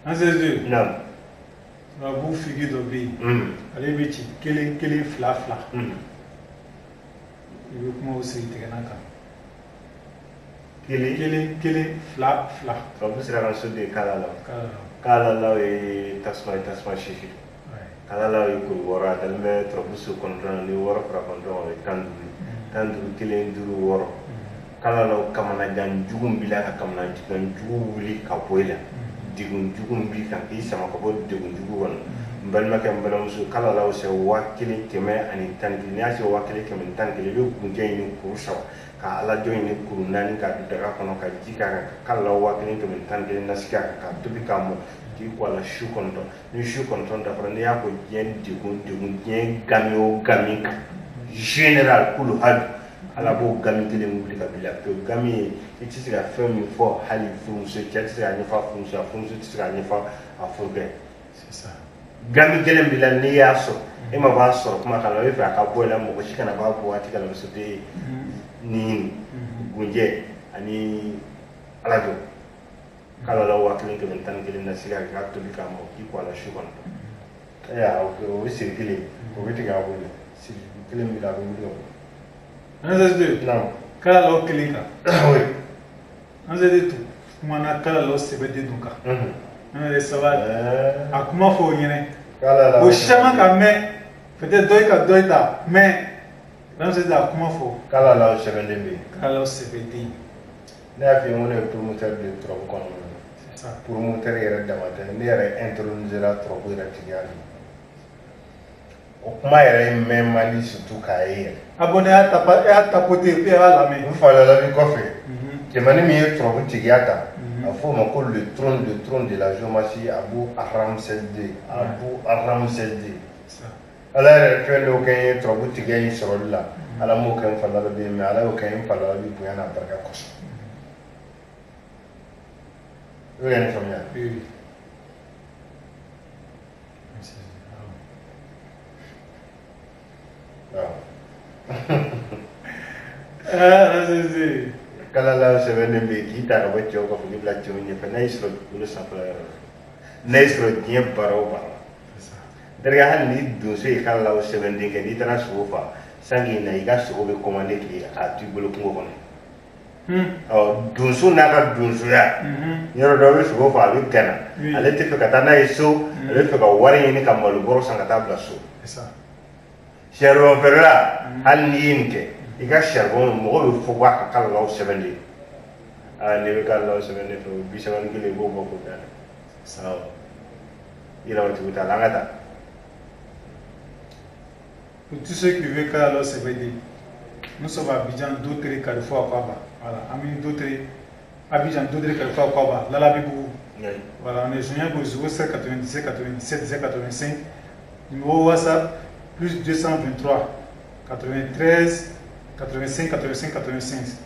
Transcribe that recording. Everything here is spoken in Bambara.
an sɛze naam bu figi dɔ bɛ yen ale bɛ ci kelen kelen fila fila i bɛ kuma o sigi tigɛna kan kelen kelen fila fila turabu sera ka soden kalalaw ye tasuma sisi kalalaw ye kuru wɔɔrɔ a dalen bɛ turabu so kɔnɔntɔn ni wɔɔrɔ fara kɔnɔntɔn o ye 15 kelen duuru wɔɔrɔ kalalaw kamanagan jugu bila ka kamanagan jugu wuli ka bɔ i la degun jugu bi kan k'i sama ka bɔ degun jugu kɔnɔ n balimakɛ n balimamuso kalalaw se 1111 n'i y'a se 1111 i bɛ gunjɛ ɲini kuru 3 ka alajɔ ɲini kuru 4 ka don daga kɔnɔ ka ji k'a kan ka kalalaw 1111 nasigi a kan ka tobi k'a mɔ k'i ko a la su 9 ni su 9 dafara n'i y'a ko diɲɛ degun diɲɛ gami o gami kan général kulu hali ala b'o gami kelen wuli ka bila pewu gami ye i tɛ se ka fɛn min fɔ hali furumuso cɛ tɛ se ka ɲɛfɔ a furumuso a furumuso tɛ se ka ɲɛfɔ a furukɛ gami kelen bila n'i y'a sɔrɔ e ma b'a sɔrɔ kuma kan na o fɛ a ka bɔ i la mɔgɔ si kana b'a bɔ waati kana muso tɛ ni gunjɛ ani alajɔ kalalaw 1111 na sigi a kan ka tobi k'a mɔ k'i ko a la su kɔnɔ o bɛ siri kelen o bɛ tigɛ a bolo siri kelen bila a bɛ wuli ka bɔ. an sɛze kalalaw kelen kan an sɛze tun kumana kalalaw sɛbɛden dun kan an yɛrɛ sabali a kuma fɔ o ɲɛnɛ o caman ka mɛn peut-être dɔ ka dɔ ta mais an sɛze a kuma fɔ kalalaw sɛbɛnden bɛ yen kalalaw sɛbɛden ne y'a f'i ye n ko ne ye promoteur de turabu kɔnɔna na promoteur yɛrɛ dama tɛ ne yɛrɛ introduire la turabu yɛrɛ tigiya la o kuma yɛrɛ ye mɛn mali surtout k'a ye yɛrɛ abonné y'a tapoter et puis a b'a lamɛn n falala kɔfɛ cɛmannin min ye turabu tigiya ta a fɔ o ma ko le trône de la géomatie Abu Ahram Sesde ala yɛrɛ fɛn dɔw kɛ n ye turabu tigiya in sɔrɔli la ala m'o kɛ n falala bi mais ala y'o kɛ n falala bi bonya n'a barika kosɔn o ye ne faamuya kalalaw sɛbɛnnen bɛ yen k'i ta ka bɔ cɛw ka fɔ k'i bila cɛw ɲɛfɛ n'a y'i sɔrɔ dugukolo sanfɛla yɔrɔ la n'a y'i sɔrɔ diɲɛ baara o baara la terikɛ hali ni donso ye kalalaw sɛbɛnden kɛ n'i taara sogo fa sangi na i ka sogo bɛ commandé k'i k'a to i bolo kungo kɔnɔ donso n'a ka donsoya yɔrɔ dɔ bɛ sogo fa a bɛ gana ale tɛ fɛ ka taa n'a ye so ale bɛ fɛ ka wari ɲini ka malo bɔrɔ san ka taa bila so charbon feerela hali n'i ye nin kɛ i ka charbon mɔgɔ bɛ fɔ ko a ka kalalaw sɛbɛnden ne bɛ kalalaw sɛbɛnden fɛ 31 i b'o bɔ k'o da yɛlɛmatigiw t'a la an ka taa. Pour tous ceux qui veulent kalalaw sɛbɛnden nous sommes à Abidjan Dotere Carrefour Akwaba voilà ami Dotere Abidjan Dotere Carrefour Akwaba Lalabibougou voilà on est joignable au 07 97 97 10 85 numéro WhatsApp plus 223 93 85 85 85.